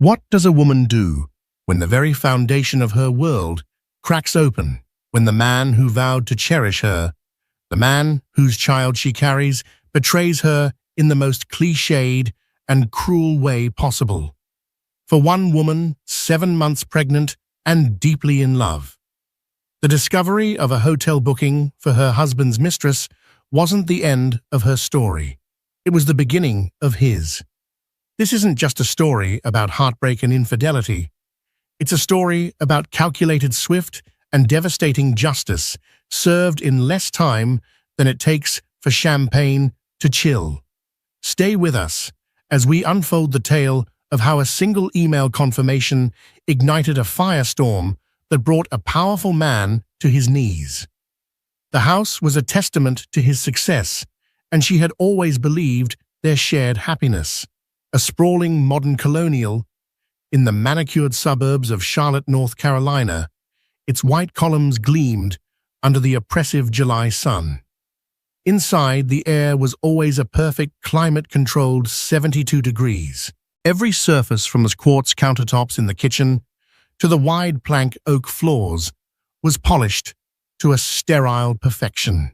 What does a woman do when the very foundation of her world cracks open, when the man who vowed to cherish her, the man whose child she carries, betrays her in the most cliched and cruel way possible? For one woman, 7 months pregnant and deeply in love, the discovery of a hotel booking for her husband's mistress wasn't the end of her story. It was the beginning of his. This isn't just a story about heartbreak and infidelity. It's a story about calculated, swift, and devastating justice served in less time than it takes for champagne to chill. Stay with us as we unfold the tale of how a single email confirmation ignited a firestorm that brought a powerful man to his knees. The house was a testament to his success, and she had always believed their shared happiness. A sprawling modern colonial in the manicured suburbs of Charlotte, North Carolina, its white columns gleamed under the oppressive July sun. Inside, the air was always a perfect climate-controlled 72 degrees. Every surface, from the quartz countertops in the kitchen to the wide plank oak floors, was polished to a sterile perfection.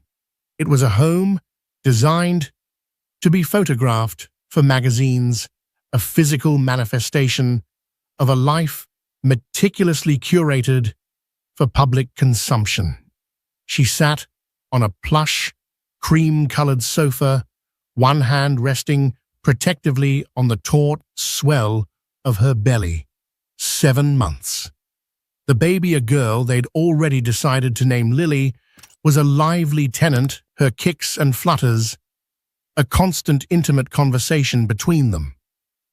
It was a home designed to be photographed for magazines, a physical manifestation of a life meticulously curated for public consumption. She sat on a plush, cream-colored sofa, one hand resting protectively on the taut swell of her belly. 7 months. The baby, a girl they'd already decided to name Lily, was a lively tenant, her kicks and flutters, a constant intimate conversation between them.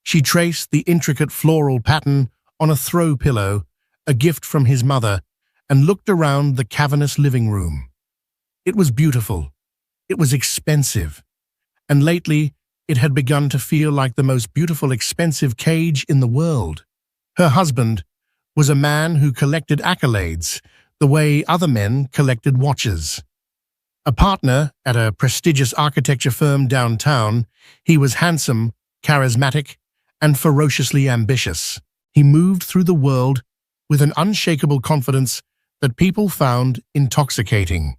She traced the intricate floral pattern on a throw pillow, a gift from his mother, and looked around the cavernous living room. It was beautiful. It was expensive. And lately, it had begun to feel like the most beautiful, expensive cage in the world. Her husband was a man who collected accolades the way other men collected watches. A partner at a prestigious architecture firm downtown, he was handsome, charismatic, and ferociously ambitious. He moved through the world with an unshakable confidence that people found intoxicating.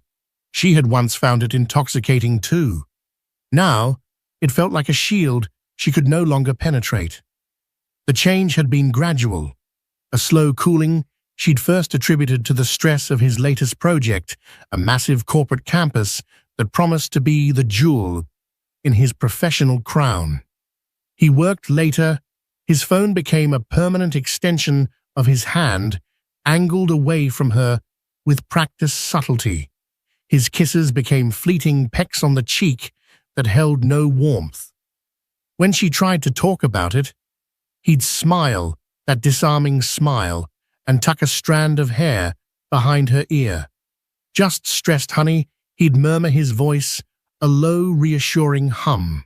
She had once found it intoxicating too. Now, it felt like a shield she could no longer penetrate. The change had been gradual, a slow cooling she'd first attributed to the stress of his latest project, a massive corporate campus that promised to be the jewel in his professional crown. He worked later. His phone became a permanent extension of his hand, angled away from her with practiced subtlety. His kisses became fleeting pecks on the cheek that held no warmth. When she tried to talk about it, he'd smile, that disarming smile, and tuck a strand of hair behind her ear. "Just stressed, honey," he'd murmur, his voice a low, reassuring hum.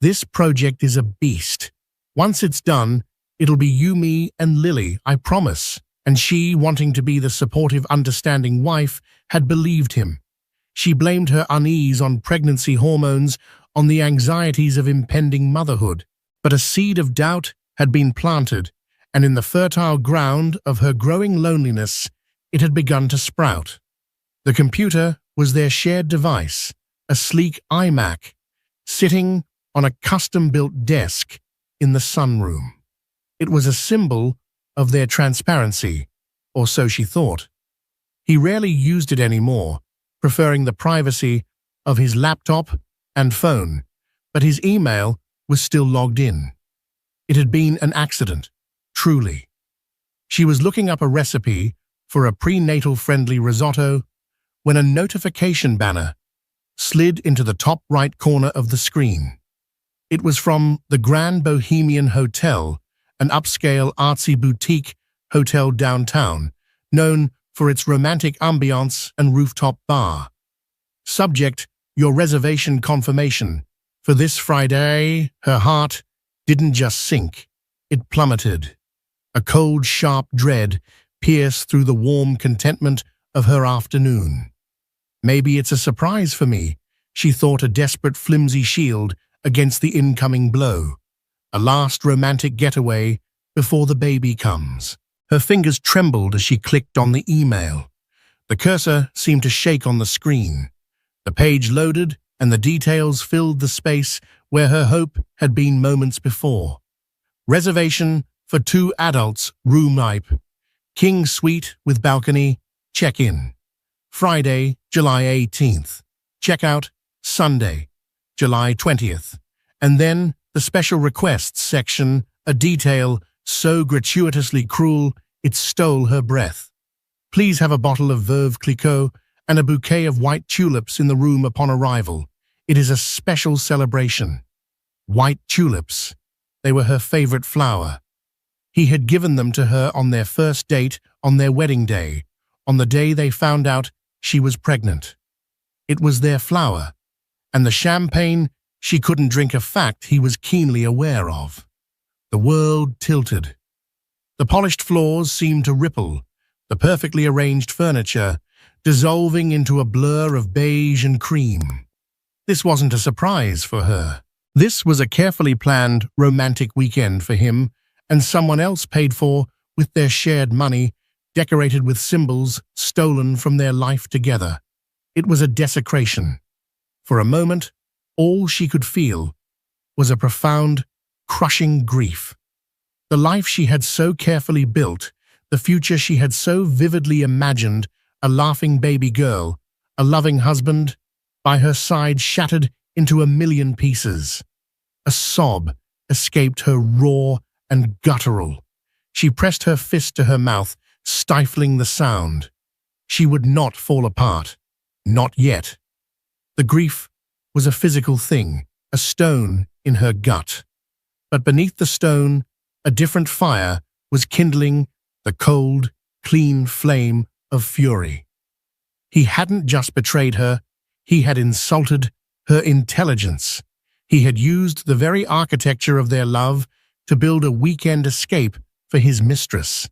"This project is a beast. Once it's done, it'll be you, me, and Lily, I promise." And she, wanting to be the supportive, understanding wife, had believed him. She blamed her unease on pregnancy hormones, on the anxieties of impending motherhood. But a seed of doubt had been planted, and in the fertile ground of her growing loneliness, it had begun to sprout. The computer was their shared device, a sleek iMac, sitting on a custom-built desk in the sunroom. It was a symbol of their transparency, or so she thought. He rarely used it anymore, preferring the privacy of his laptop and phone, but his email was still logged in. It had been an accident, truly. She was looking up a recipe for a prenatal-friendly risotto when a notification banner slid into the top right corner of the screen. It was from the Grand Bohemian Hotel, an upscale artsy boutique hotel downtown, known for its romantic ambiance and rooftop bar. Subject, your reservation confirmation. For this Friday, her heart didn't just sink, it plummeted. A cold, sharp dread pierced through the warm contentment of her afternoon. Maybe it's a surprise for me, she thought, a desperate, flimsy shield against the incoming blow. A last romantic getaway before the baby comes. Her fingers trembled as she clicked on the email. The cursor seemed to shake on the screen. The page loaded, and the details filled the space where her hope had been moments before. Reservation for 2 adults, room type. King suite with balcony, check-in. Friday, July 18th. Check-out, Sunday, July 20th. And then the special requests section, a detail so gratuitously cruel it stole her breath. Please have a bottle of Veuve Clicquot and a bouquet of white tulips in the room upon arrival. It is a special celebration. White tulips. They were her favorite flower. He had given them to her on their first date, on their wedding day, on the day they found out she was pregnant. It was their flower, and the champagne she couldn't drink, a fact he was keenly aware of. The world tilted. The polished floors seemed to ripple, the perfectly arranged furniture dissolving into a blur of beige and cream. This wasn't a surprise for her. This was a carefully planned, romantic weekend for him, and someone else paid for with their shared money, decorated with symbols stolen from their life together. It was a desecration. For a moment, all she could feel was a profound, crushing grief. The life she had so carefully built, the future she had so vividly imagined, a laughing baby girl, a loving husband, by her side shattered into a million pieces. A sob escaped her, raw and guttural. She pressed her fist to her mouth, stifling the sound. She would not fall apart. Not yet. The grief was a physical thing, a stone in her gut. But beneath the stone, a different fire was kindling, the cold, clean flame of fury. He hadn't just betrayed her, he had insulted her intelligence. He had used the very architecture of their love to build a weekend escape for his mistress.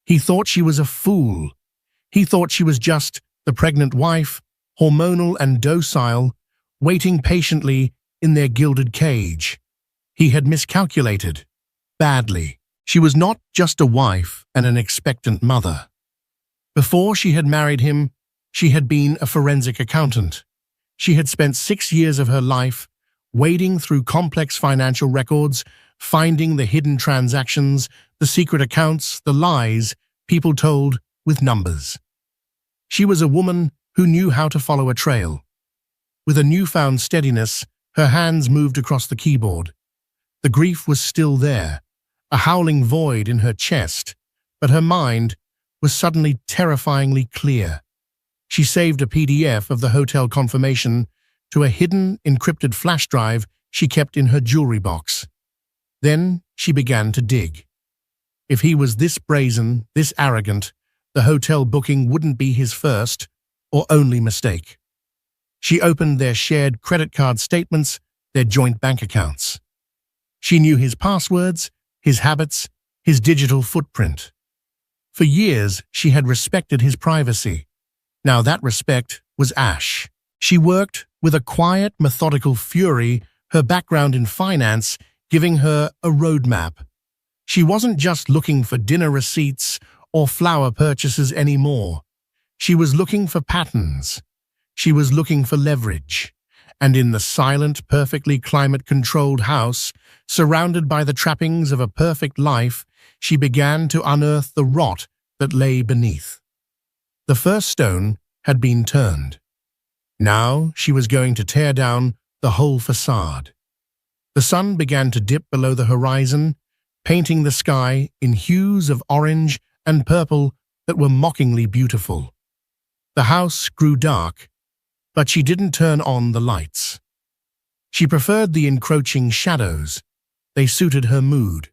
He thought she was a fool. He thought she was just the pregnant wife, hormonal and docile, waiting patiently in their gilded cage. He had miscalculated. Badly. She was not just a wife and an expectant mother. Before she had married him, she had been a forensic accountant. She had spent 6 years of her life wading through complex financial records, finding the hidden transactions, the secret accounts, the lies people told with numbers. She was a woman who knew how to follow a trail. With a newfound steadiness, her hands moved across the keyboard. The grief was still there, a howling void in her chest, but her mind was suddenly terrifyingly clear. She saved a PDF of the hotel confirmation to a hidden, encrypted flash drive she kept in her jewelry box. Then she began to dig. If he was this brazen, this arrogant, the hotel booking wouldn't be his first or only mistake. She opened their shared credit card statements, their joint bank accounts. She knew his passwords, his habits, his digital footprint. For years, she had respected his privacy. Now that respect was ash. She worked with a quiet, methodical fury, her background in finance giving her a roadmap. She wasn't just looking for dinner receipts or flower purchases anymore. She was looking for patterns. She was looking for leverage. And in the silent, perfectly climate-controlled house, surrounded by the trappings of a perfect life, she began to unearth the rot that lay beneath. The first stone had been turned. Now she was going to tear down the whole facade. The sun began to dip below the horizon, painting the sky in hues of orange and purple that were mockingly beautiful. The house grew dark, but she didn't turn on the lights. She preferred the encroaching shadows. They suited her mood.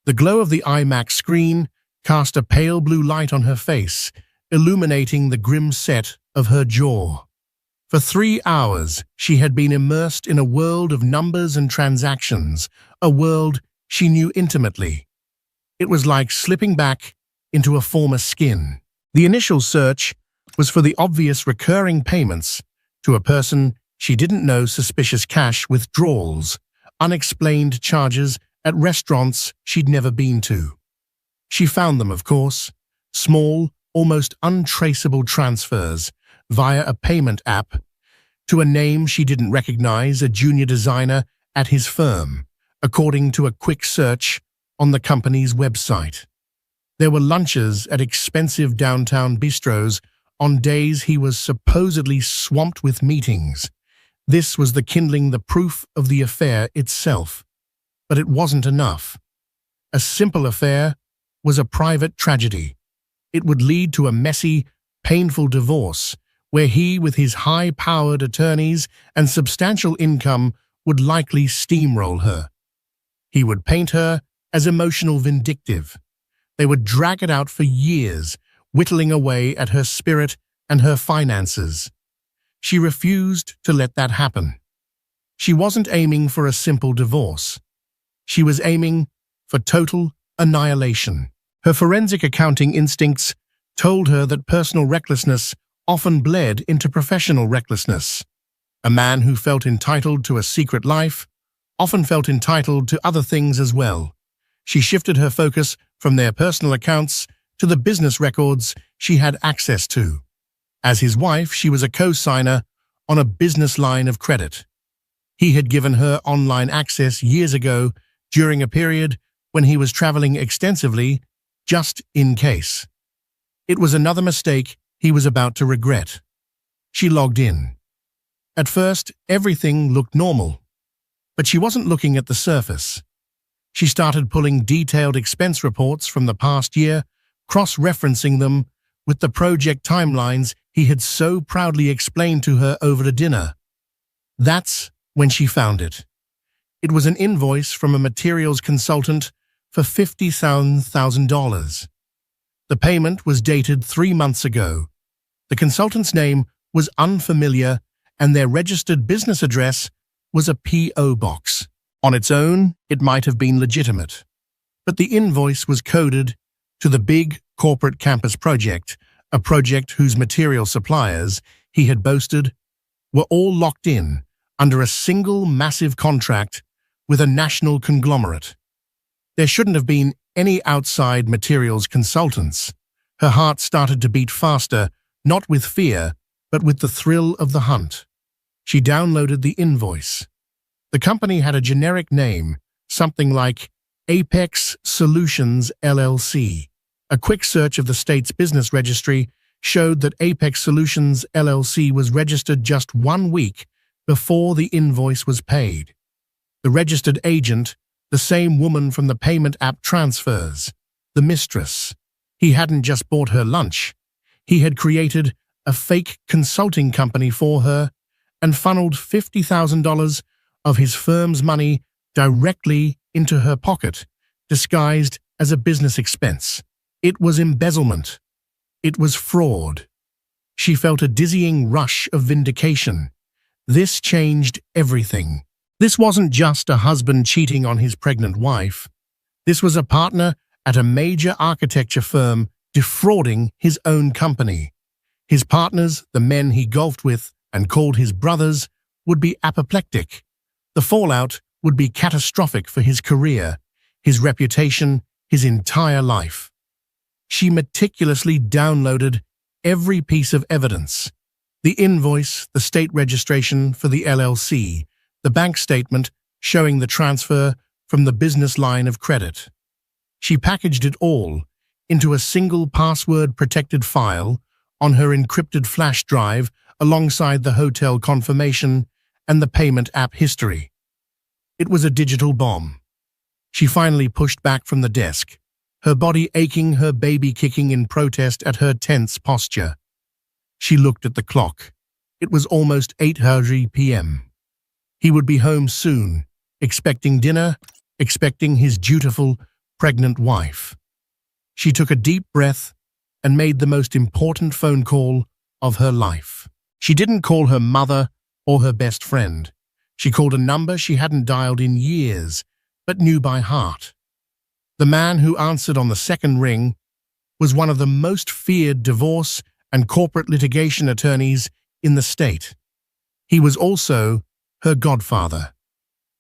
The glow of the iMac screen cast a pale blue light on her face, illuminating the grim set of her jaw. For 3 hours, she had been immersed in a world of numbers and transactions, a world she knew intimately. It was like slipping back into a former skin. The initial search was for the obvious recurring payments to a person she didn't know, suspicious cash withdrawals, unexplained charges, at restaurants she'd never been to. She found them, of course, small, almost untraceable transfers via a payment app to a name she didn't recognize, a junior designer at his firm, according to a quick search on the company's website. There were lunches at expensive downtown bistros on days he was supposedly swamped with meetings. This was the kindling, the proof of the affair itself. But it wasn't enough. A simple affair was a private tragedy. It would lead to a messy, painful divorce where he, with his high-powered attorneys and substantial income, would likely steamroll her. He would paint her as emotional vindictive. They would drag it out for years, whittling away at her spirit and her finances. She refused to let that happen. She wasn't aiming for a simple divorce. She was aiming for total annihilation. Her forensic accounting instincts told her that personal recklessness often bled into professional recklessness. A man who felt entitled to a secret life often felt entitled to other things as well. She shifted her focus from their personal accounts to the business records she had access to. As his wife, she was a co-signer on a business line of credit. He had given her online access years ago during a period when he was traveling extensively, just in case. It was another mistake he was about to regret. She logged in. At first, everything looked normal, but she wasn't looking at the surface. She started pulling detailed expense reports from the past year, cross-referencing them with the project timelines he had so proudly explained to her over the dinner. That's when she found it. It was an invoice from a materials consultant for $50,000. The payment was dated 3 months ago. The consultant's name was unfamiliar, and their registered business address was a P.O. box. On its own, it might have been legitimate. But the invoice was coded to the big corporate campus project, a project whose material suppliers, he had boasted, were all locked in under a single massive contract with a national conglomerate. There shouldn't have been any outside materials consultants. Her heart started to beat faster, not with fear, but with the thrill of the hunt. She downloaded the invoice. The company had a generic name, something like Apex Solutions LLC. A quick search of the state's business registry showed that Apex Solutions LLC was registered just 1 week before the invoice was paid. The registered agent, the same woman from the payment app transfers, the Mistress. He hadn't just bought her lunch. He had created a fake consulting company for her and funneled $50,000 of his firm's money directly into her pocket, disguised as a business expense. It was embezzlement. It was fraud. She felt a dizzying rush of vindication. This changed everything. This wasn't just a husband cheating on his pregnant wife. This was a partner at a major architecture firm defrauding his own company. His partners, the men he golfed with and called his brothers, would be apoplectic. The fallout would be catastrophic for his career, his reputation, his entire life. She meticulously downloaded every piece of evidence: the invoice, the state registration for the LLC, the bank statement showing the transfer from the business line of credit. She packaged it all into a single password-protected file on her encrypted flash drive alongside the hotel confirmation and the payment app history. It was a digital bomb. She finally pushed back from the desk, her body aching, her baby kicking in protest at her tense posture. She looked at the clock. It was almost 8:30 p.m. He would be home soon, expecting dinner, expecting his dutiful, pregnant wife. She took a deep breath and made the most important phone call of her life. She didn't call her mother or her best friend. She called a number she hadn't dialed in years, but knew by heart. The man who answered on the second ring was one of the most feared divorce and corporate litigation attorneys in the state. He was also her godfather.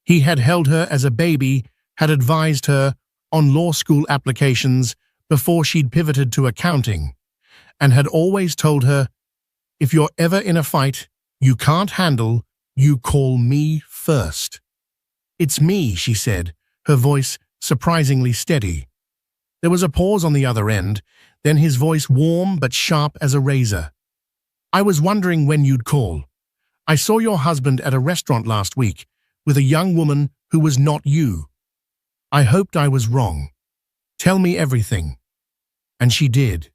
He had held her as a baby had advised her on law school applications before she'd pivoted to accounting, and had always told her, "If you're ever in a fight you can't handle, you call me first." "It's me," she said, her voice surprisingly steady. There was a pause on the other end, then his voice warm but sharp as a razor. "I was wondering when you'd call. I saw your husband at a restaurant last week with a young woman who was not you. I hoped I was wrong. Tell me everything." And she did.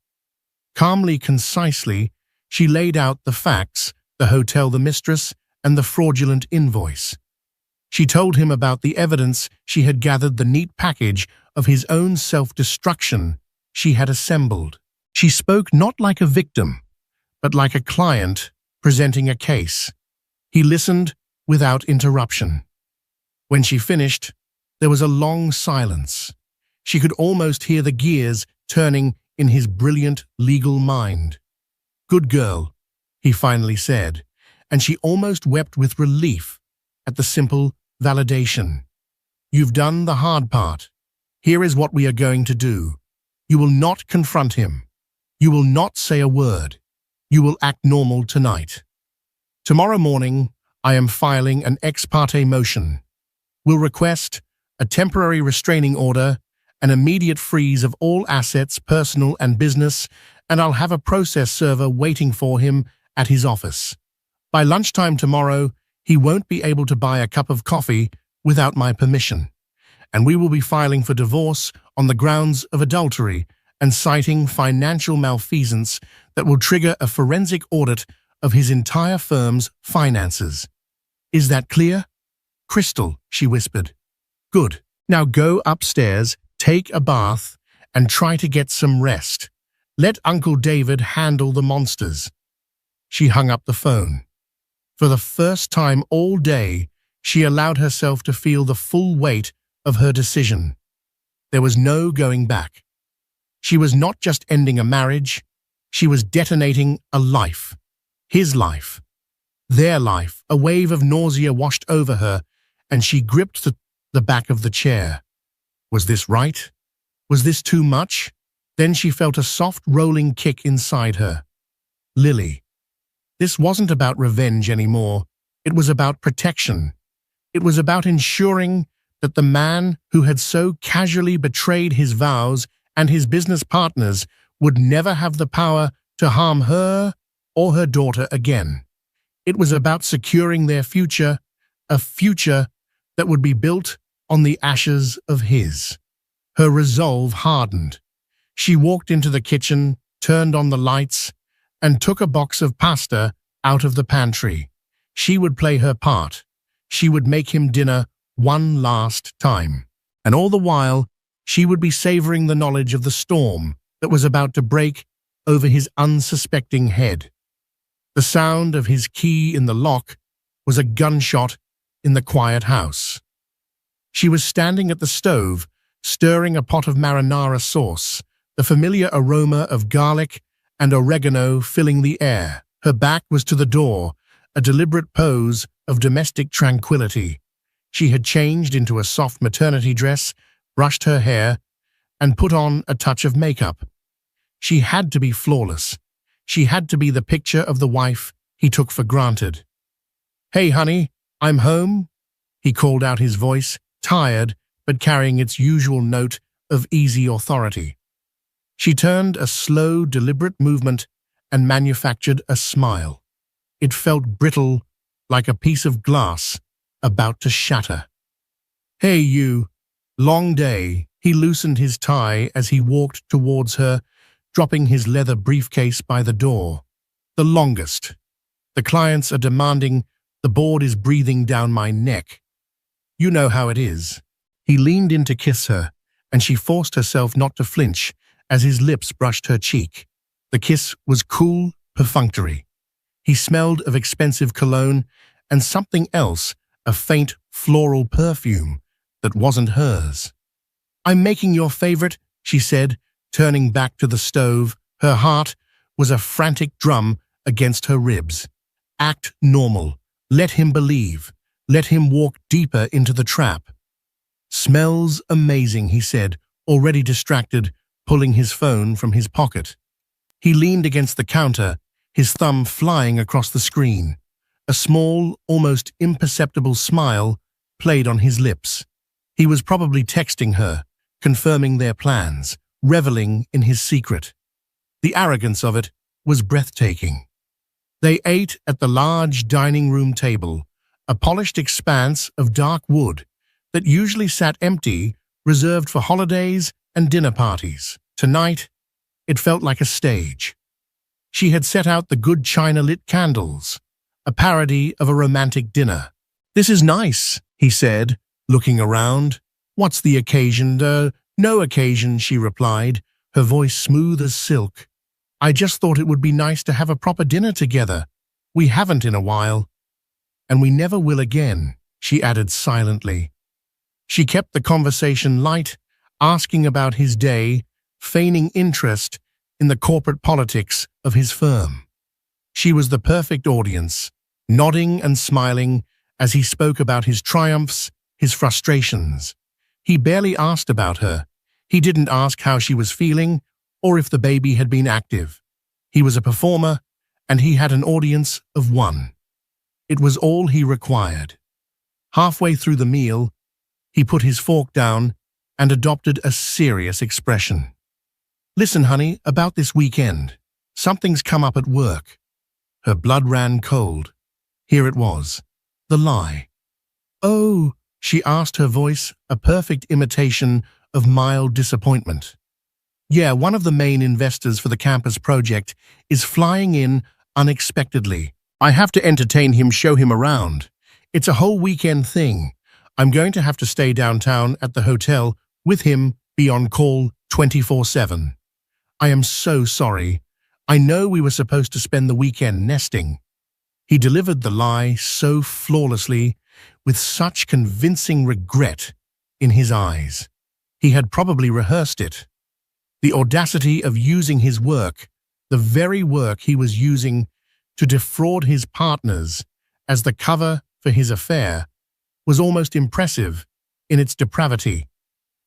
Calmly, concisely, she laid out the facts, the hotel, the mistress, and the fraudulent invoice. She told him about the evidence she had gathered, the neat package of his own self-destruction she had assembled. She spoke not like a victim, but like a client presenting a case. He listened without interruption. When she finished, there was a long silence. She could almost hear the gears turning in his brilliant legal mind. "Good girl," he finally said, and she almost wept with relief at the simple validation. "You've done the hard part. Here is what we are going to do. You will not confront him. You will not say a word. You will act normal tonight. Tomorrow morning, I am filing an ex parte motion. Will request a temporary restraining order, an immediate freeze of all assets, personal and business, and I'll have a process server waiting for him at his office. By lunchtime tomorrow, he won't be able to buy a cup of coffee without my permission, and we will be filing for divorce on the grounds of adultery and citing financial malfeasance that will trigger a forensic audit of his entire firm's finances. Is that clear?" "Crystal," she whispered. "Good. Now go upstairs, take a bath, and try to get some rest. Let Uncle David handle the monsters." She hung up the phone. For the first time all day, she allowed herself to feel the full weight of her decision. There was no going back. She was not just ending a marriage, she was detonating a life. His life. Their life. A wave of nausea washed over her, and she gripped the back of the chair. Was this right? Was this too much? Then she felt a soft rolling kick inside her. Lily. This wasn't about revenge anymore. It was about protection. It was about ensuring that the man who had so casually betrayed his vows and his business partners would never have the power to harm her or her daughter again. It was about securing their future, a future that would be built on the ashes of his. Her resolve hardened. She walked into the kitchen, turned on the lights, and took a box of pasta out of the pantry. She would play her part. She would make him dinner one last time. And all the while, she would be savoring the knowledge of the storm that was about to break over his unsuspecting head. The sound of his key in the lock was a gunshot in the quiet house. She was standing at the stove, stirring a pot of marinara sauce, the familiar aroma of garlic and oregano filling the air. Her back was to the door, a deliberate pose of domestic tranquility. She had changed into a soft maternity dress, brushed her hair, and put on a touch of makeup. She had to be flawless. She had to be the picture of the wife he took for granted. "Hey, honey, I'm home," he called out, his voice tired but carrying its usual note of easy authority. She turned a slow, deliberate movement and manufactured a smile. It felt brittle, like a piece of glass about to shatter. "Hey, you. Long day." He loosened his tie as he walked towards her, dropping his leather briefcase by the door. "The longest. The clients are demanding, the board is breathing down my neck. You know how it is." He leaned in to kiss her, and she forced herself not to flinch as his lips brushed her cheek. The kiss was cool, perfunctory. He smelled of expensive cologne and something else, a faint floral perfume that wasn't hers. "I'm making your favorite," she said, turning back to the stove. Her heart was a frantic drum against her ribs. Act normal. Let him believe. Let him walk deeper into the trap. "Smells amazing," he said, already distracted, pulling his phone from his pocket. He leaned against the counter, his thumb flying across the screen. A small, almost imperceptible smile played on his lips. He was probably texting her, confirming their plans, reveling in his secret. The arrogance of it was breathtaking. They ate at the large dining room table, a polished expanse of dark wood that usually sat empty, reserved for holidays and dinner parties. Tonight, it felt like a stage. She had set out the good china-lit candles, a parody of a romantic dinner. "This is nice," he said, looking around. "What's the occasion?" "No occasion," she replied, her voice smooth as silk. "I just thought it would be nice to have a proper dinner together. We haven't in a while. And we never will again," she added silently. She kept the conversation light, asking about his day, feigning interest in the corporate politics of his firm. She was the perfect audience, nodding and smiling as he spoke about his triumphs, his frustrations. He barely asked about her. He didn't ask how she was feeling or if the baby had been active. He was a performer, and he had an audience of one. It was all he required. Halfway through the meal, he put his fork down and adopted a serious expression. "Listen, honey, about this weekend. Something's come up at work." Her blood ran cold. Here it was, the lie. "Oh," she asked, her voice a perfect imitation of mild disappointment. "Yeah, one of the main investors for the campus project is flying in unexpectedly. I have to entertain him, show him around. It's a whole weekend thing. I'm going to have to stay downtown at the hotel with him, be on call 24/7. I am so sorry. I know we were supposed to spend the weekend nesting." He delivered the lie so flawlessly, with such convincing regret in his eyes. He had probably rehearsed it. The audacity of using his work, the very work he was using to defraud his partners as the cover for his affair, was almost impressive in its depravity.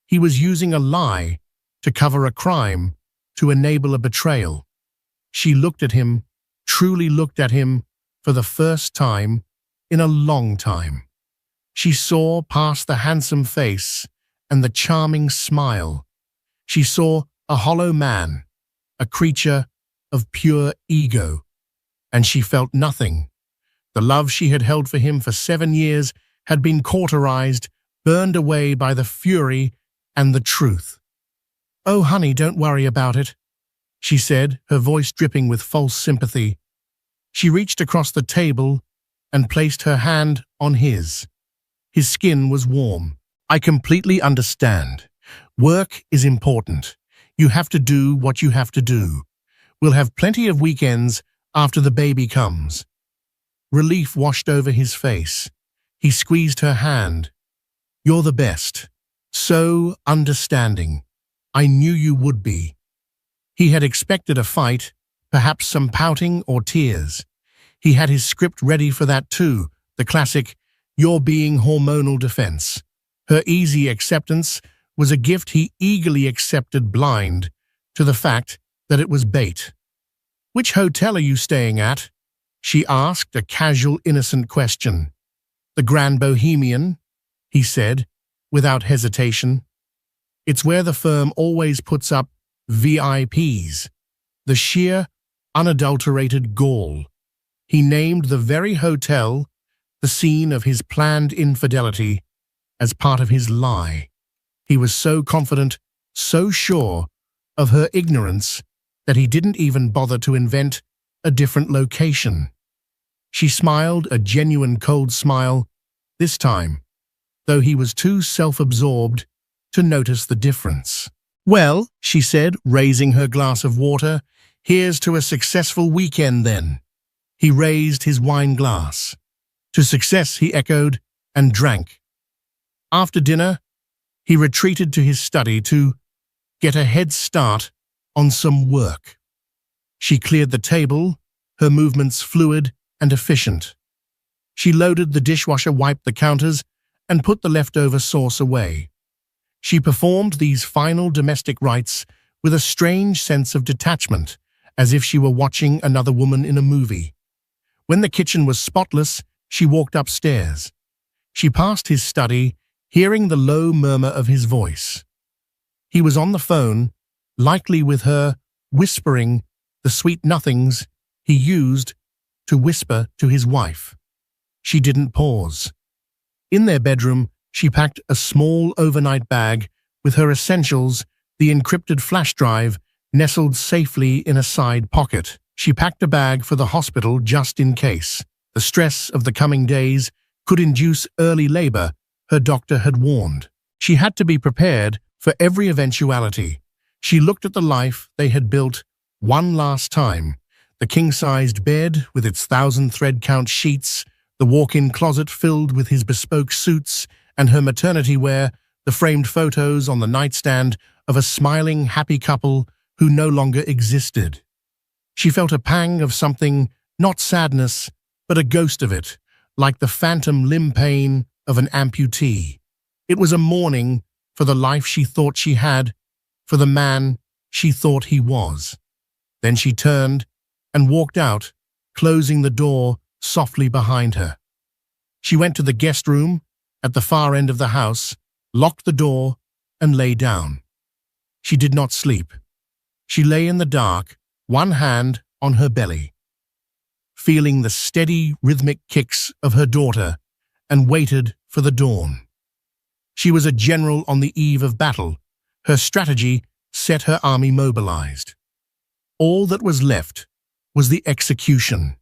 He was using a lie to cover a crime, to enable a betrayal. She looked at him, truly looked at him, for the first time in a long time. She saw past the handsome face and the charming smile. She saw a hollow man, a creature of pure ego, and she felt nothing. The love she had held for him for 7 years had been cauterized, burned away by the fury and the truth. "Oh, honey, don't worry about it," she said, her voice dripping with false sympathy. She reached across the table and placed her hand on his. His skin was warm. "I completely understand. Work is important. You have to do what you have to do. We'll have plenty of weekends after the baby comes." Relief washed over his face. He squeezed her hand. "You're the best. So understanding. I knew you would be." He had expected a fight, perhaps some pouting or tears. He had his script ready for that too, the classic, "you're being hormonal" defense. Her easy acceptance was a gift he eagerly accepted, blind to the fact that it was bait. "Which hotel are you staying at?" she asked, a casual, innocent question. "The Grand Bohemian," he said, without hesitation. "It's where the firm always puts up VIPs." The sheer, unadulterated gall. He named the very hotel, the scene of his planned infidelity, as part of his lie. He was so confident, so sure of her ignorance, that he didn't even bother to invent a different location. She smiled, a genuine cold smile, this time, though he was too self-absorbed to notice the difference. "Well," she said, raising her glass of water, "here's to a successful weekend then." He raised his wine glass. "To success," he echoed, and drank. After dinner, he retreated to his study to get a head start on some work. She cleared the table, her movements fluid and efficient. She loaded the dishwasher, wiped the counters, and put the leftover sauce away. She performed these final domestic rites with a strange sense of detachment, as if she were watching another woman in a movie. When the kitchen was spotless, she walked upstairs. She passed his study, hearing the low murmur of his voice. He was on the phone, likely with her, whispering the sweet nothings he used to whisper to his wife. She didn't pause. In their bedroom, she packed a small overnight bag with her essentials, the encrypted flash drive nestled safely in a side pocket. She packed a bag for the hospital just in case. The stress of the coming days could induce early labor, her doctor had warned. She had to be prepared for every eventuality. She looked at the life they had built one last time, the king-sized bed with its 1,000 thread-count sheets, the walk-in closet filled with his bespoke suits, and her maternity wear, the framed photos on the nightstand of a smiling, happy couple who no longer existed. She felt a pang of something, not sadness, but a ghost of it, like the phantom limb pain of an amputee. It was a mourning for the life she thought she had, for the man she thought he was. Then she turned and walked out, closing the door softly behind her. She went to the guest room at the far end of the house, locked the door, and lay down. She did not sleep. She lay in the dark, one hand on her belly, feeling the steady, rhythmic kicks of her daughter, and waited for the dawn. She was a general on the eve of battle. Her strategy set her army mobilized. All that was left was the execution.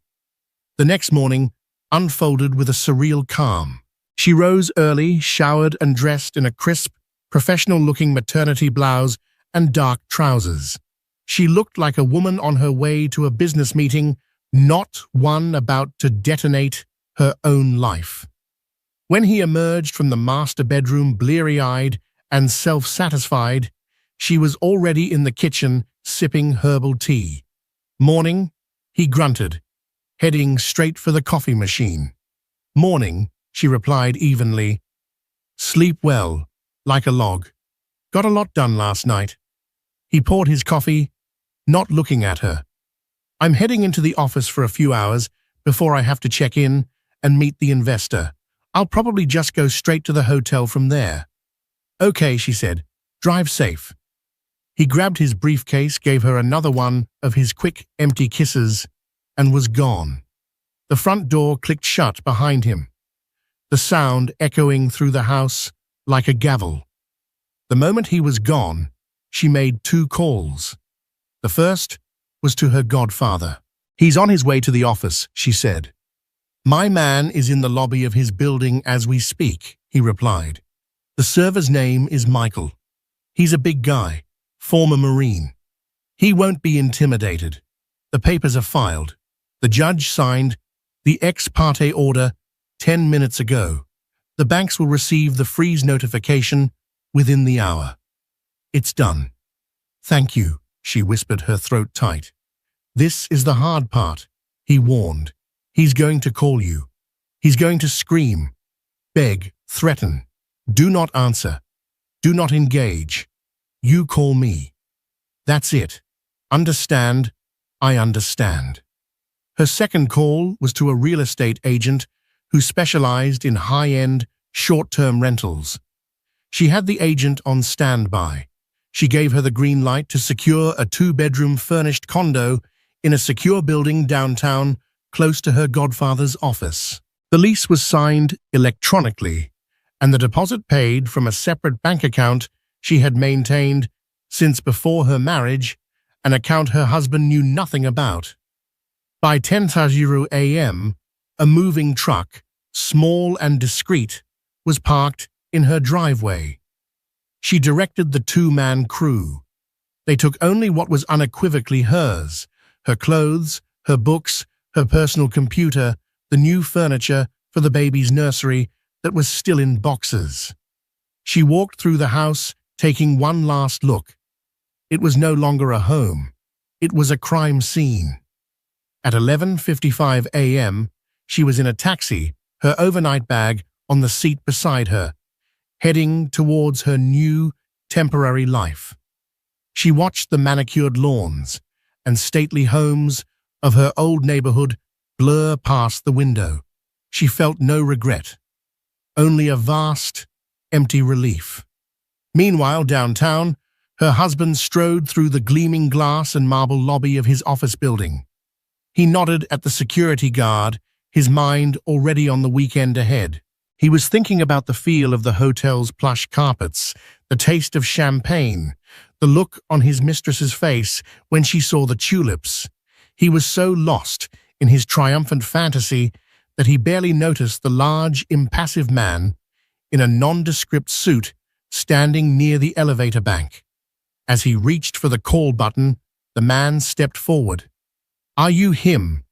The next morning unfolded with a surreal calm. She rose early, showered and dressed in a crisp, professional-looking maternity blouse and dark trousers. She looked like a woman on her way to a business meeting, not one about to detonate her own life. When he emerged from the master bedroom bleary-eyed and self-satisfied, she was already in the kitchen sipping herbal tea. "Morning," he grunted, heading straight for the coffee machine. "Morning," she replied evenly. "Sleep well, like a log. Got a lot done last night." He poured his coffee, not looking at her. "I'm heading into the office for a few hours before I have to check in and meet the investor. I'll probably just go straight to the hotel from there." "Okay," she said. "Drive safe." He grabbed his briefcase, gave her another one of his quick, empty kisses, and was gone. The front door clicked shut behind him, the sound echoing through the house like a gavel. The moment he was gone, she made 2 calls. The first was to her godfather. "He's on his way to the office," she said. "My man is in the lobby of his building as we speak," he replied. "The server's name is Michael. He's a big guy, former Marine. He won't be intimidated. The papers are filed. The judge signed the ex parte order 10 minutes ago. The banks will receive the freeze notification within the hour. It's done." "Thank you," she whispered, her throat tight. "This is the hard part," he warned. "He's going to call you. He's going to scream, beg, threaten. Do not answer. Do not engage. You call me. That's it. Understand? I understand." Her second call was to a real estate agent who specialized in high-end, short-term rentals. She had the agent on standby. She gave her the green light to secure a 2-bedroom furnished condo in a secure building downtown, close to her godfather's office. The lease was signed electronically, and the deposit paid from a separate bank account she had maintained since before her marriage, an account her husband knew nothing about. By 10:00 a.m., a moving truck, small and discreet, was parked in her driveway. She directed the 2-man crew. They took only what was unequivocally hers: her clothes, her books, her personal computer, the new furniture for the baby's nursery that was still in boxes. She walked through the house, taking one last look. It was no longer a home. It was a crime scene. At 11:55 a.m., she was in a taxi, her overnight bag on the seat beside her. heading towards her new, temporary life. She watched the manicured lawns and stately homes of her old neighborhood blur past the window. She felt no regret, only a vast, empty relief. Meanwhile, downtown, her husband strode through the gleaming glass and marble lobby of his office building. He nodded at the security guard, his mind already on the weekend ahead. He was thinking about the feel of the hotel's plush carpets, the taste of champagne, the look on his mistress's face when she saw the tulips. He was so lost in his triumphant fantasy that he barely noticed the large, impassive man in a nondescript suit standing near the elevator bank. As he reached for the call button, the man stepped forward. "Are you him?"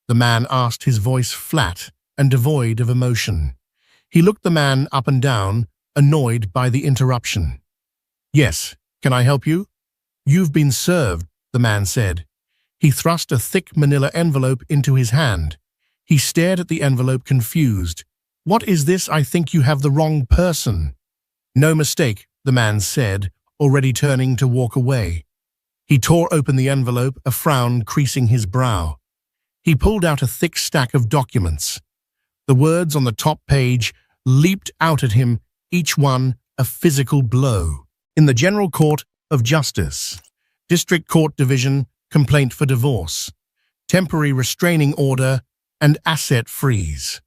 the man asked, his voice flat and devoid of emotion. He looked the man up and down, annoyed by the interruption. "Yes, can I help you?" "You've been served," the man said. He thrust a thick manila envelope into his hand. He stared at the envelope, confused. "What is this? I think you have the wrong person." "No mistake," the man said, already turning to walk away. He tore open the envelope, a frown creasing his brow. He pulled out a thick stack of documents. The words on the top page leaped out at him, each one a physical blow. "In the General Court of Justice, District Court Division, complaint for divorce, temporary restraining order, and asset freeze."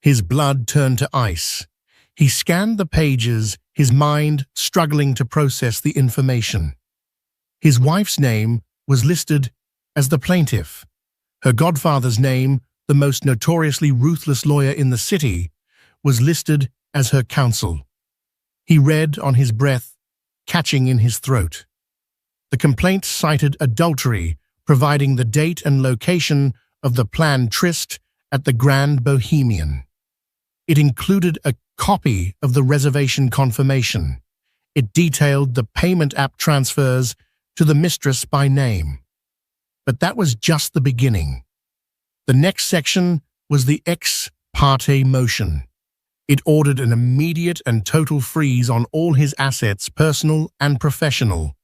His blood turned to ice. He scanned the pages, his mind struggling to process the information. His wife's name was listed as the plaintiff. Her godfather's name, the most notoriously ruthless lawyer in the city, was listed as her counsel. He read on his breath, catching in his throat. The complaint cited adultery, providing the date and location of the planned tryst at the Grand Bohemian. It included a copy of the reservation confirmation. It detailed the payment app transfers to the mistress by name. But that was just the beginning. The next section was the ex parte motion. It ordered an immediate and total freeze on all his assets, personal and professional,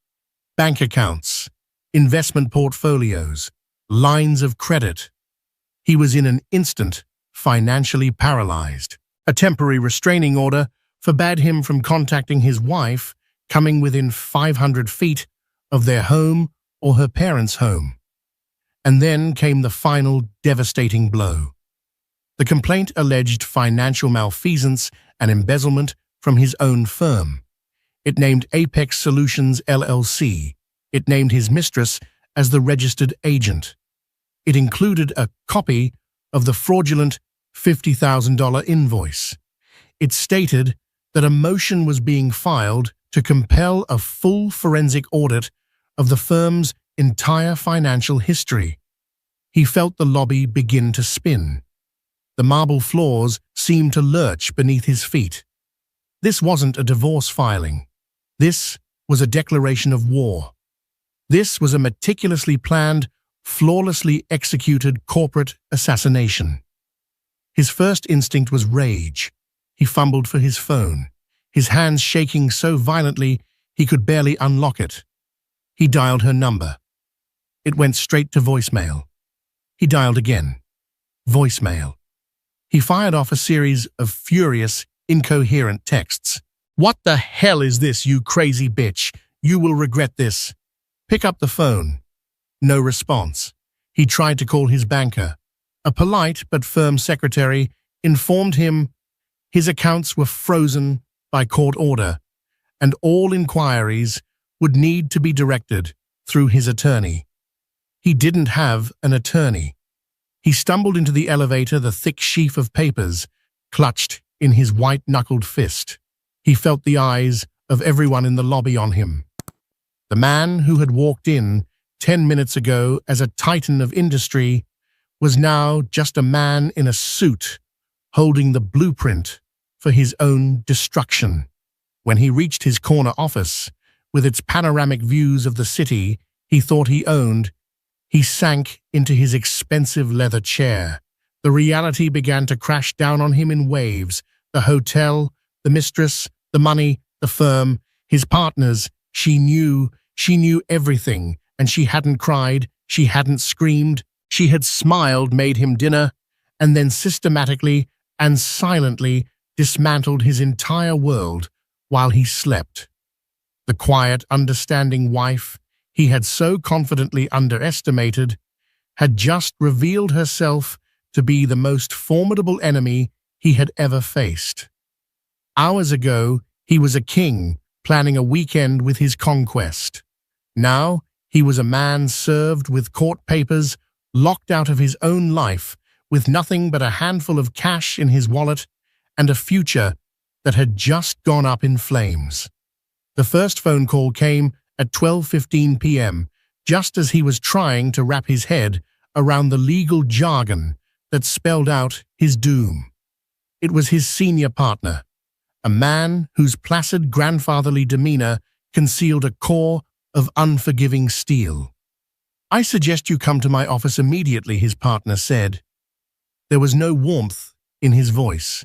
bank accounts, investment portfolios, lines of credit. He was in an instant financially paralyzed. A temporary restraining order forbade him from contacting his wife coming within 500 feet of their home or her parents' home. And then came the final devastating blow. The complaint alleged financial malfeasance and embezzlement from his own firm. It named Apex Solutions LLC. It named his mistress as the registered agent. It included a copy of the fraudulent $50,000 invoice. It stated that a motion was being filed to compel a full forensic audit of the firm's entire financial history. He felt the lobby begin to spin. The marble floors seemed to lurch beneath his feet. This wasn't a divorce filing. This was a declaration of war. This was a meticulously planned, flawlessly executed corporate assassination. His first instinct was rage. He fumbled for his phone, his hands shaking so violently he could barely unlock it. He dialed her number. It went straight to voicemail. He dialed again. Voicemail. He fired off a series of furious, incoherent texts. "What the hell is this, you crazy bitch? You will regret this. Pick up the phone." No response. He tried to call his banker. A polite but firm secretary informed him his accounts were frozen by court order, and all inquiries would need to be directed through his attorney. He didn't have an attorney. He stumbled into the elevator, the thick sheaf of papers clutched in his white-knuckled fist. He felt the eyes of everyone in the lobby on him. The man who had walked in 10 minutes ago as a titan of industry was now just a man in a suit, holding the blueprint for his own destruction. When he reached his corner office, with its panoramic views of the city he thought he owned, he sank into his expensive leather chair. The reality began to crash down on him in waves. The hotel the mistress, the money, the firm, his partners. She knew everything, and she hadn't cried, she hadn't screamed, she had smiled, made him dinner, and then systematically and silently dismantled his entire world while he slept. The quiet, understanding wife he had so confidently underestimated had just revealed herself to be the most formidable enemy he had ever faced. Hours ago, he was a king planning a weekend with his conquest. Now, he was a man served with court papers, locked out of his own life, with nothing but a handful of cash in his wallet and a future that had just gone up in flames. The first phone call came at 12:15 p.m., just as he was trying to wrap his head around the legal jargon that spelled out his doom. It was his senior partner, a man whose placid grandfatherly demeanor concealed a core of unforgiving steel. "I suggest you come to my office immediately," his partner said. There was no warmth in his voice.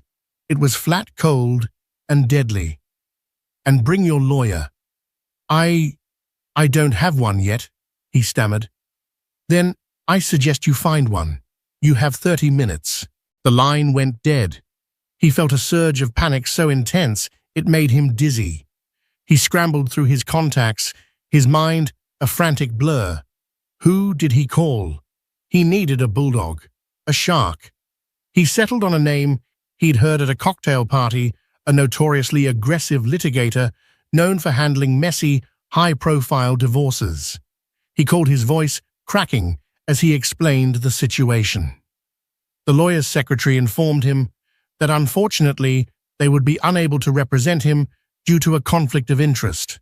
It was flat, cold, and deadly. "And bring your lawyer." I don't have one yet," he stammered. "Then I suggest you find one. You have 30 minutes. The line went dead. He felt a surge of panic so intense it made him dizzy. He scrambled through his contacts, his mind a frantic blur. Who did he call? He needed a bulldog, a shark. He settled on a name he'd heard at a cocktail party, a notoriously aggressive litigator known for handling messy, high-profile divorces. He called his voice cracking as he explained the situation. The lawyer's secretary informed him that unfortunately they would be unable to represent him due to a conflict of interest.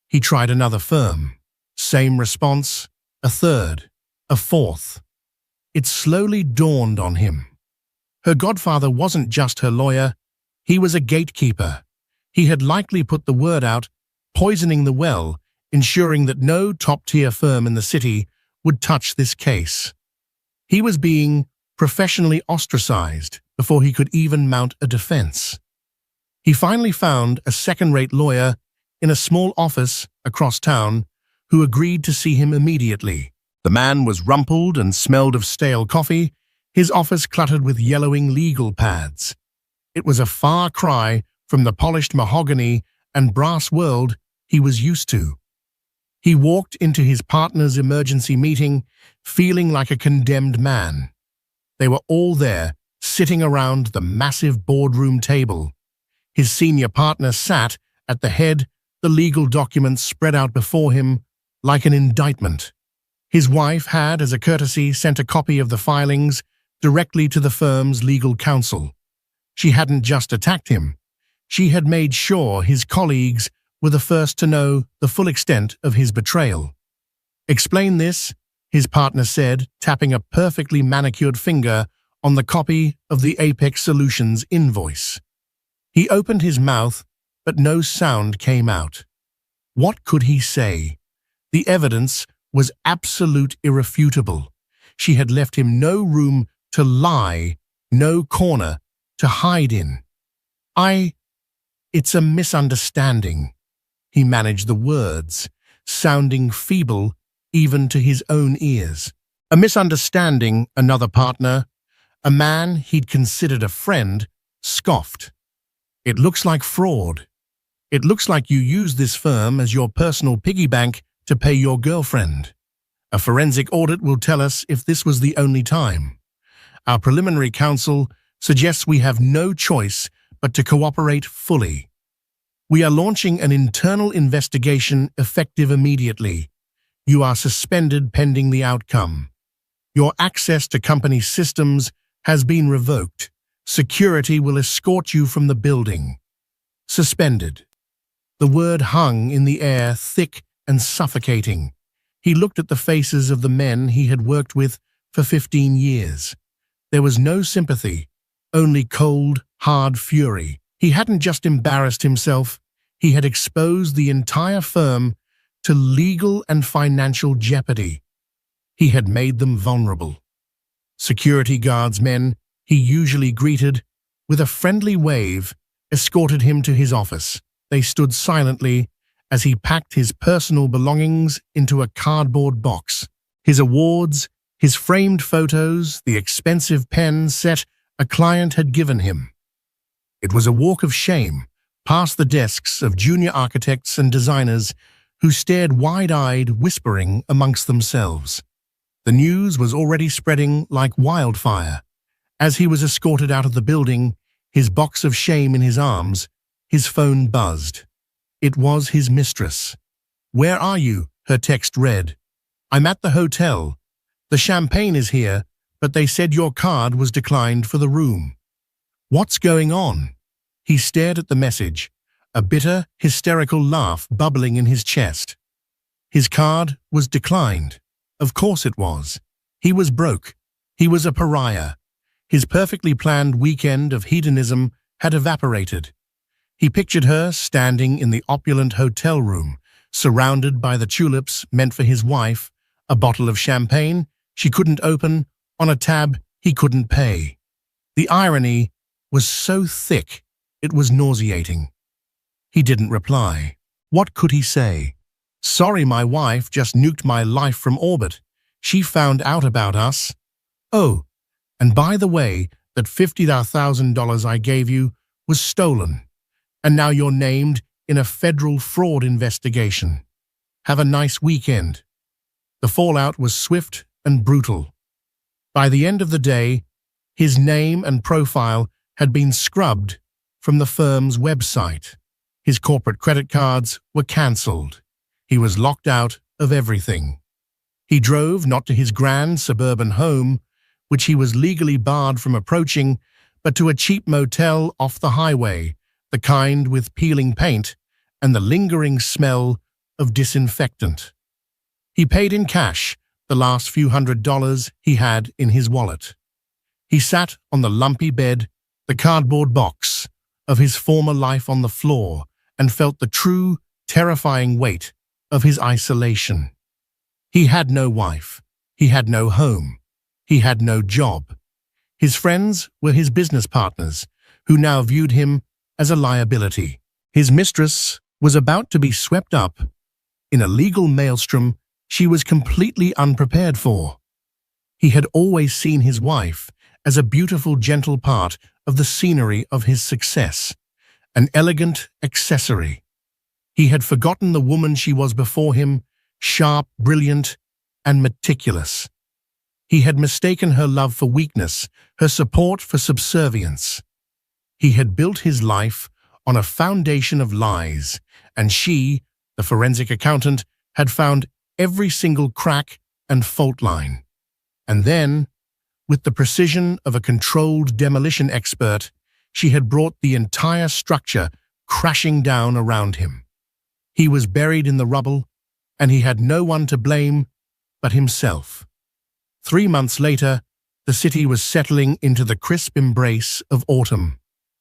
He tried another firm. Same response, a third, a fourth. It slowly dawned on him. Her godfather wasn't just her lawyer, he was a gatekeeper. He had likely put the word out, poisoning the well, ensuring that no top-tier firm in the city would touch this case. He was being professionally ostracized before he could even mount a defense. He finally found a second-rate lawyer in a small office across town who agreed to see him immediately. The man was rumpled and smelled of stale coffee, his office cluttered with yellowing legal pads. It was a far cry from the polished mahogany and brass world he was used to. He walked into his partner's emergency meeting, feeling like a condemned man. They were all there, sitting around the massive boardroom table. His senior partner sat at the head, the legal documents spread out before him like an indictment. His wife had, as a courtesy, sent a copy of the filings directly to the firm's legal counsel. She hadn't just attacked him. She had made sure his colleagues were the first to know the full extent of his betrayal. "Explain this," his partner said, tapping a perfectly manicured finger on the copy of the Apex Solutions invoice. He opened his mouth, but no sound came out. What could he say? The evidence was absolute, irrefutable. She had left him no room to lie, no corner to hide in. It's a misunderstanding." He managed the words, sounding feeble even to his own ears. A misunderstanding, another partner, a man he'd considered a friend, scoffed. "It looks like fraud. It looks like you used this firm as your personal piggy bank to pay your girlfriend. A forensic audit will tell us if this was the only time. Our preliminary counsel suggests we have no choice but to cooperate fully. We are launching an internal investigation effective immediately. You are suspended pending the outcome. Your access to company systems has been revoked. Security will escort you from the building." Suspended. The word hung in the air, thick and suffocating. He looked at the faces of the men he had worked with for 15 years. There was no sympathy, only cold, hard fury. He hadn't just embarrassed himself, he had exposed the entire firm to legal and financial jeopardy. He had made them vulnerable. Security guards men he usually greeted with a friendly wave escorted him to his office. They stood silently as he packed his personal belongings into a cardboard box. His awards, his framed photos, the expensive pen set a client had given him. It was a walk of shame, past the desks of junior architects and designers who stared wide-eyed, whispering amongst themselves. The news was already spreading like wildfire. As he was escorted out of the building, his box of shame in his arms, his phone buzzed. It was his mistress. "Where are you?" her text read. "I'm at the hotel. The champagne is here, but they said your card was declined for the room." "What's going on?" He stared at the message, a bitter, hysterical laugh bubbling in his chest. His card was declined. Of course it was. He was broke. He was a pariah. His perfectly planned weekend of hedonism had evaporated. He pictured her standing in the opulent hotel room, surrounded by the tulips meant for his wife, a bottle of champagne she couldn't open, on a tab he couldn't pay. The irony was so thick, it was nauseating. He didn't reply. What could he say? "Sorry, my wife just nuked my life from orbit. She found out about us. Oh, and by the way, that $50,000 I gave you was stolen, and now you're named in a federal fraud investigation. Have a nice weekend." The fallout was swift and brutal. By the end of the day, his name and profile had been scrubbed from the firm's website. His corporate credit cards were cancelled. He was locked out of everything. He drove not to his grand suburban home, which he was legally barred from approaching, but to a cheap motel off the highway, the kind with peeling paint and the lingering smell of disinfectant. He paid in cash the last few $100s he had in his wallet. He sat on the lumpy bed, the cardboard box of his former life on the floor, and felt the true, terrifying weight of his isolation. He had no wife. He had no home. He had no job. His friends were his business partners, who now viewed him as a liability. His mistress was about to be swept up in a legal maelstrom she was completely unprepared for. He had always seen his wife as a beautiful, gentle part of the scenery of his success, an elegant accessory. He had forgotten the woman she was before him, sharp, brilliant, and meticulous. He had mistaken her love for weakness, her support for subservience. He had built his life on a foundation of lies, and she, the forensic accountant, had found every single crack and fault line. And then, with the precision of a controlled demolition expert, she had brought the entire structure crashing down around him. He was buried in the rubble, and he had no one to blame but himself. 3 months later, the city was settling into the crisp embrace of autumn.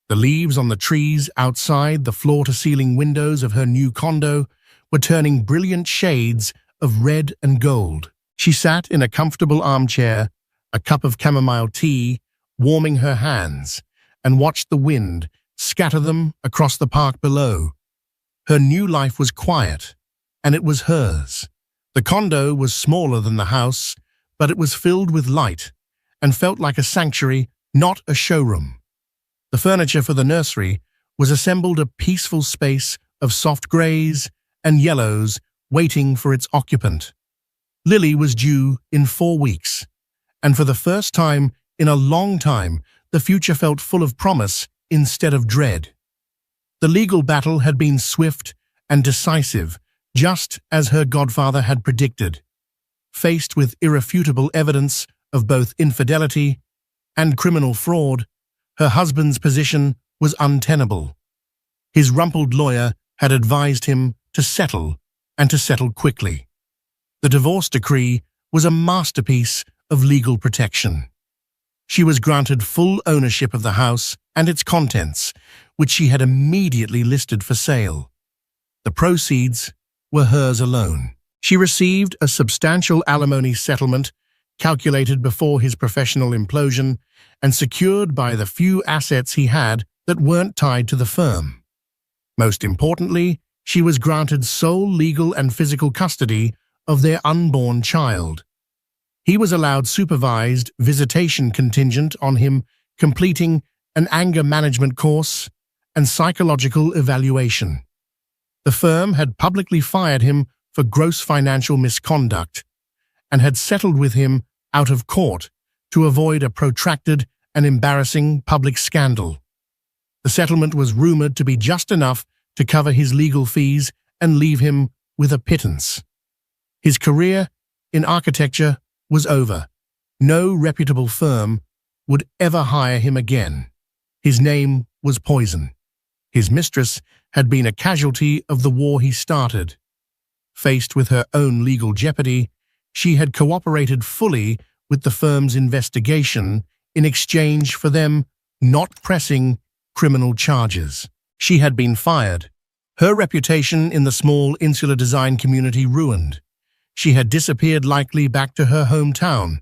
The leaves on the trees outside the floor-to-ceiling windows of her new condo were turning brilliant shades of red and gold. She sat in a comfortable armchair, a cup of chamomile tea, warming her hands, and watched the wind scatter them across the park below. Her new life was quiet, and it was hers. The condo was smaller than the house, but it was filled with light and felt like a sanctuary, not a showroom. The furniture for the nursery was assembled a peaceful space of soft grays and yellows waiting for its occupant. Lily was due in 4 weeks, and for the first time in a long time, the future felt full of promise instead of dread. The legal battle had been swift and decisive, just as her godfather had predicted. Faced with irrefutable evidence of both infidelity and criminal fraud, her husband's position was untenable. His rumpled lawyer had advised him to settle, and to settle quickly. The divorce decree was a masterpiece of legal protection. She was granted full ownership of the house and its contents, which she had immediately listed for sale. The proceeds were hers alone. She received a substantial alimony settlement calculated before his professional implosion and secured by the few assets he had that weren't tied to the firm. Most importantly, she was granted sole legal and physical custody of their unborn child. He was allowed supervised visitation contingent on him completing an anger management course and psychological evaluation. The firm had publicly fired him for gross financial misconduct and had settled with him out of court to avoid a protracted and embarrassing public scandal. The settlement was rumored to be just enough to cover his legal fees and leave him with a pittance. His career in architecture was over. No reputable firm would ever hire him again. His name was poison. His mistress had been a casualty of the war he started. Faced with her own legal jeopardy, she had cooperated fully with the firm's investigation in exchange for them not pressing criminal charges. She had been fired. Her reputation in the small insular design community ruined. She had disappeared likely back to her hometown,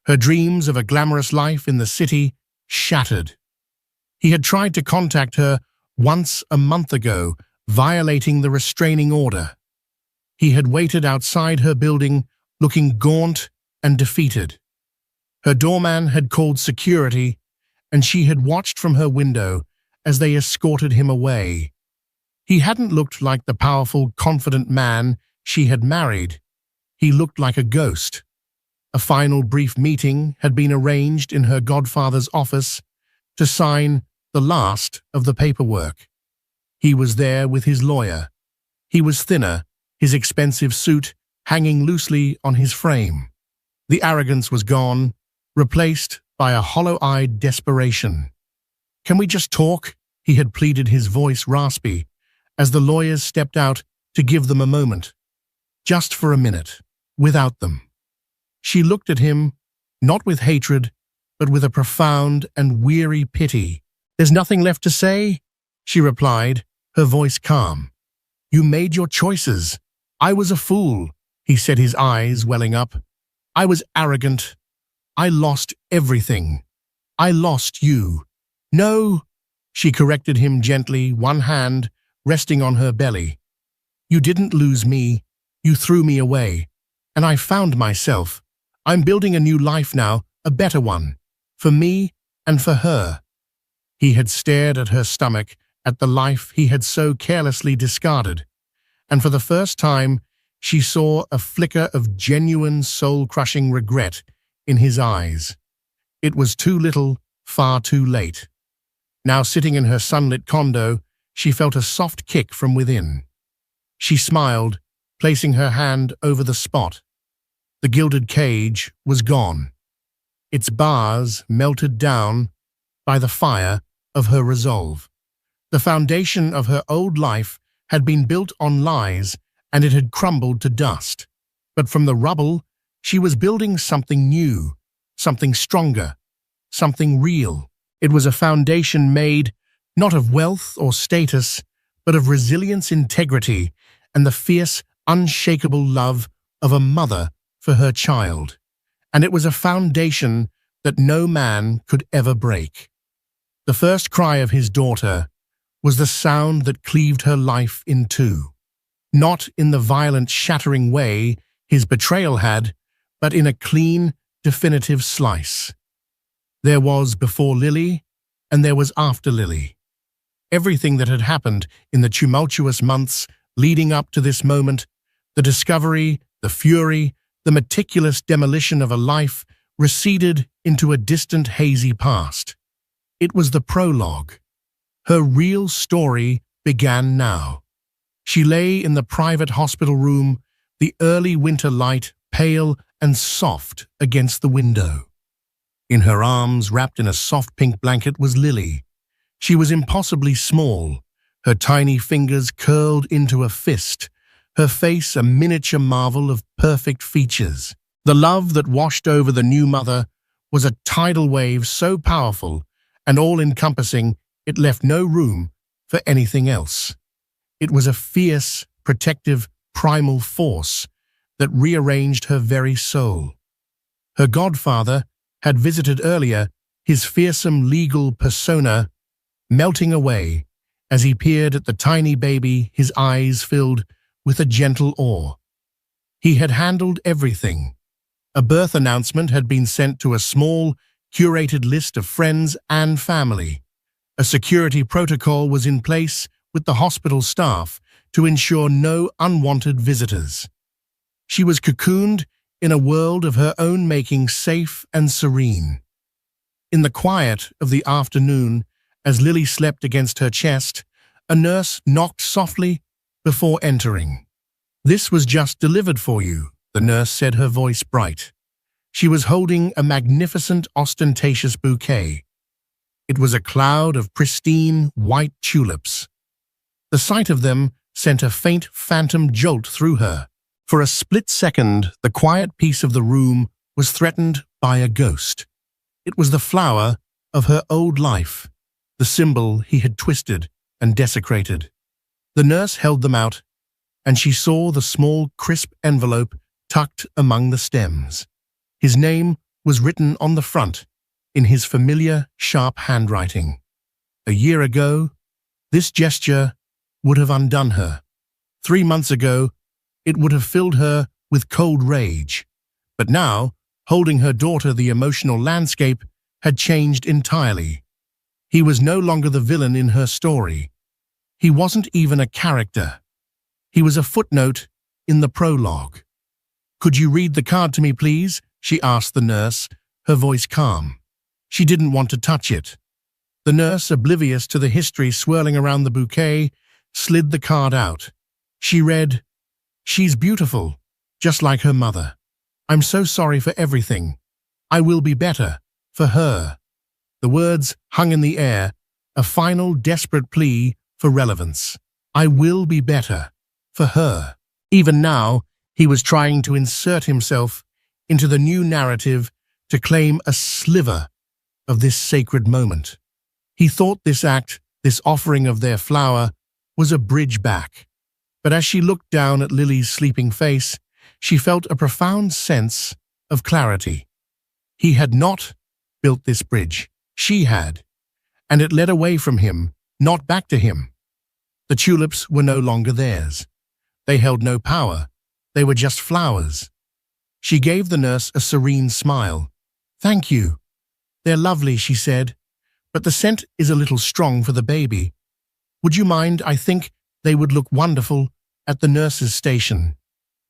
her dreams of a glamorous life in the city shattered. He had tried to contact her once a month ago, violating the restraining order. He had waited outside her building, looking gaunt and defeated. Her doorman had called security, and she had watched from her window as they escorted him away. He hadn't looked like the powerful, confident man she had married. He looked like a ghost. A final brief meeting had been arranged in her godfather's office to sign the last of the paperwork. He was there with his lawyer. He was thinner, his expensive suit hanging loosely on his frame. The arrogance was gone, replaced by a hollow-eyed desperation. "Can we just talk?" he had pleaded, his voice raspy, as the lawyers stepped out to give them a moment. Just for a minute, without them. She looked at him, not with hatred, but with a profound and weary pity. "There's nothing left to say?" she replied, her voice calm. "You made your choices. I was a fool," he said, his eyes welling up. "I was arrogant. I lost everything. I lost you." "No," she corrected him gently, one hand resting on her belly. "You didn't lose me. You threw me away. And I found myself. I'm building a new life now, a better one. For me and for her." He had stared at her stomach, at the life he had so carelessly discarded, and for the first time she saw a flicker of genuine soul-crushing regret in his eyes. It was too little, far too late. Now sitting in her sunlit condo, she felt a soft kick from within. She smiled, placing her hand over the spot. The gilded cage was gone. Its bars melted down by the fire of her resolve. The foundation of her old life had been built on lies, and it had crumbled to dust. But from the rubble, she was building something new, something stronger, something real. It was a foundation made not of wealth or status, but of resilience, integrity, and the fierce, unshakable love of a mother for her child. And it was a foundation that no man could ever break. The first cry of his daughter was the sound that cleaved her life in two. Not in the violent, shattering way his betrayal had, but in a clean, definitive slice. There was before Lily, and there was after Lily. Everything that had happened in the tumultuous months leading up to this moment, the discovery, the fury, the meticulous demolition of a life, receded into a distant, hazy past. It was the prologue. Her real story began now. She lay in the private hospital room, the early winter light pale and soft against the window. In her arms, wrapped in a soft pink blanket, was Lily. She was impossibly small, her tiny fingers curled into a fist, her face a miniature marvel of perfect features. The love that washed over the new mother was a tidal wave so powerful and all-encompassing it left no room for anything else. It was a fierce, protective, primal force that rearranged her very soul. Her godfather had visited earlier, his fearsome legal persona melting away as he peered at the tiny baby, his eyes filled with a gentle awe. He had handled everything. A birth announcement had been sent to a small, curated list of friends and family. A security protocol was in place with the hospital staff to ensure no unwanted visitors. She was cocooned in a world of her own making, safe and serene. In the quiet of the afternoon, as Lily slept against her chest, a nurse knocked softly before entering. "This was just delivered for you," the nurse said, her voice bright. She was holding a magnificent, ostentatious bouquet. It was a cloud of pristine, white tulips. The sight of them sent a faint phantom jolt through her. For a split second, the quiet peace of the room was threatened by a ghost. It was the flower of her old life, the symbol he had twisted and desecrated. The nurse held them out, and she saw the small, crisp envelope tucked among the stems. His name was written on the front, in his familiar, sharp handwriting. A year ago, this gesture would have undone her. 3 months ago, it would have filled her with cold rage. But now, holding her daughter, the emotional landscape had changed entirely. He was no longer the villain in her story. He wasn't even a character. He was a footnote in the prologue. "Could you read the card to me, please?" she asked the nurse, her voice calm. She didn't want to touch it. The nurse, oblivious to the history swirling around the bouquet, slid the card out. She read, "She's beautiful, just like her mother. I'm so sorry for everything. I will be better, for her." The words hung in the air, a final desperate plea for relevance. I will be better, for her. Even now, he was trying to insert himself into the new narrative to claim a sliver of this sacred moment. He thought this act, this offering of their flower, was a bridge back. But as she looked down at Lily's sleeping face, she felt a profound sense of clarity. He had not built this bridge. She had. And it led away from him, not back to him. The tulips were no longer theirs. They held no power. They were just flowers. She gave the nurse a serene smile. "Thank you. They're lovely," she said, "but the scent is a little strong for the baby. Would you mind? I think they would look wonderful at the nurse's station.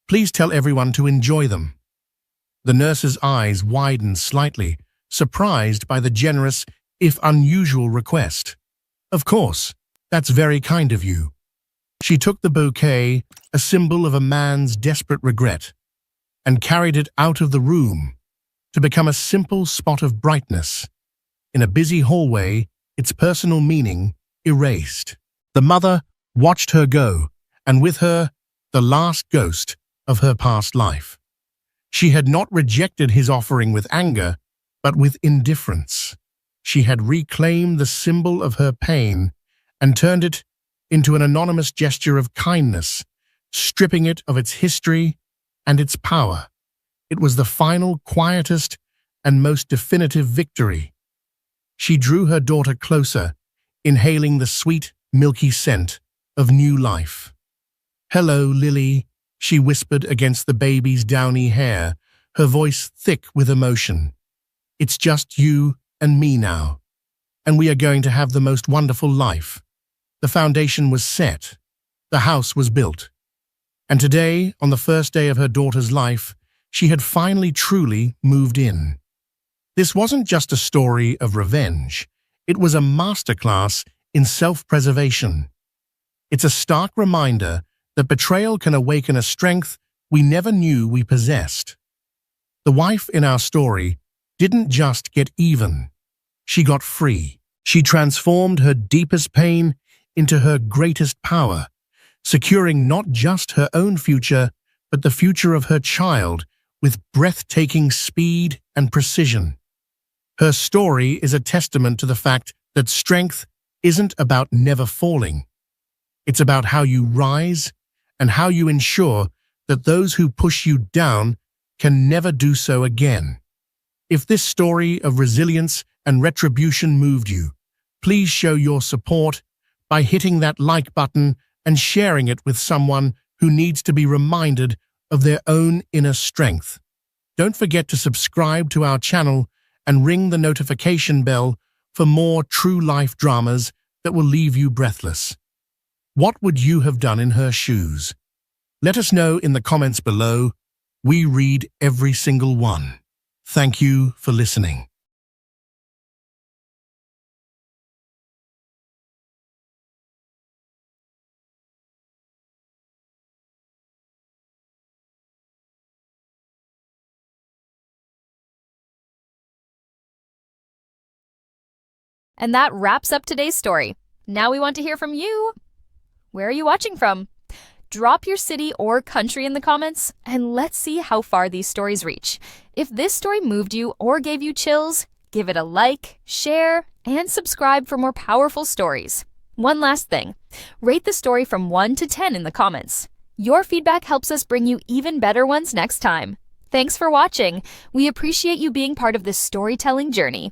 Please tell everyone to enjoy them." The nurse's eyes widened slightly, surprised by the generous, if unusual, request. "Of course, that's very kind of you." She took the bouquet, a symbol of a man's desperate regret, and carried it out of the room to become a simple spot of brightness. In a busy hallway, its personal meaning erased. The mother watched her go, and with her, the last ghost of her past life. She had not rejected his offering with anger, but with indifference. She had reclaimed the symbol of her pain and turned it into an anonymous gesture of kindness, stripping it of its history and its power. It was the final, quietest, and most definitive victory. She drew her daughter closer, inhaling the sweet, milky scent of new life. "Hello, Lily," she whispered against the baby's downy hair, her voice thick with emotion. "It's just you and me now, and we are going to have the most wonderful life." The foundation was set. The house was built. And today, on the first day of her daughter's life, she had finally truly moved in. This wasn't just a story of revenge. It was a masterclass in self-preservation. It's a stark reminder that betrayal can awaken a strength we never knew we possessed. The wife in our story didn't just get even. She got free. She transformed her deepest pain into her greatest power, securing not just her own future, but the future of her child with breathtaking speed and precision. Her story is a testament to the fact that strength isn't about never falling. It's about how you rise and how you ensure that those who push you down can never do so again. If this story of resilience and retribution moved you, Please show your support by hitting that like button and sharing it with someone who needs to be reminded of their own inner strength. Don't forget to subscribe to our channel and ring the notification bell for more true-life dramas that will leave you breathless. What would you have done in her shoes? Let us know in the comments below. We read every single one. Thank you for listening. And that wraps up today's story. Now we want to hear from you. Where are you watching from? Drop your city or country in the comments, and let's see how far these stories reach. If this story moved you or gave you chills, give it a like, share, and subscribe for more powerful stories. One last thing, rate the story from 1 to 10 in the comments. Your feedback helps us bring you even better ones next time. Thanks for watching. We appreciate you being part of this storytelling journey.